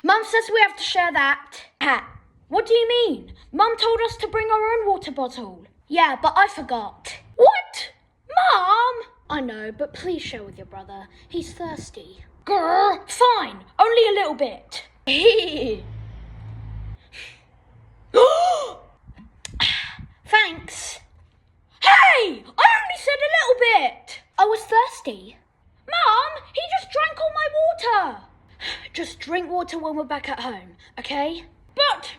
Mum says we have to share that. What do you mean? Mum told us to bring our own water bottle. Yeah, but I forgot. What? Mum? I know, but please share with your brother. He's thirsty. Grr, fine. Only a little bit. Thanks. Hey! I only said a little bit. I was thirsty. Mum, he just drank all my water. Just drink water when we're back at home, okay? But...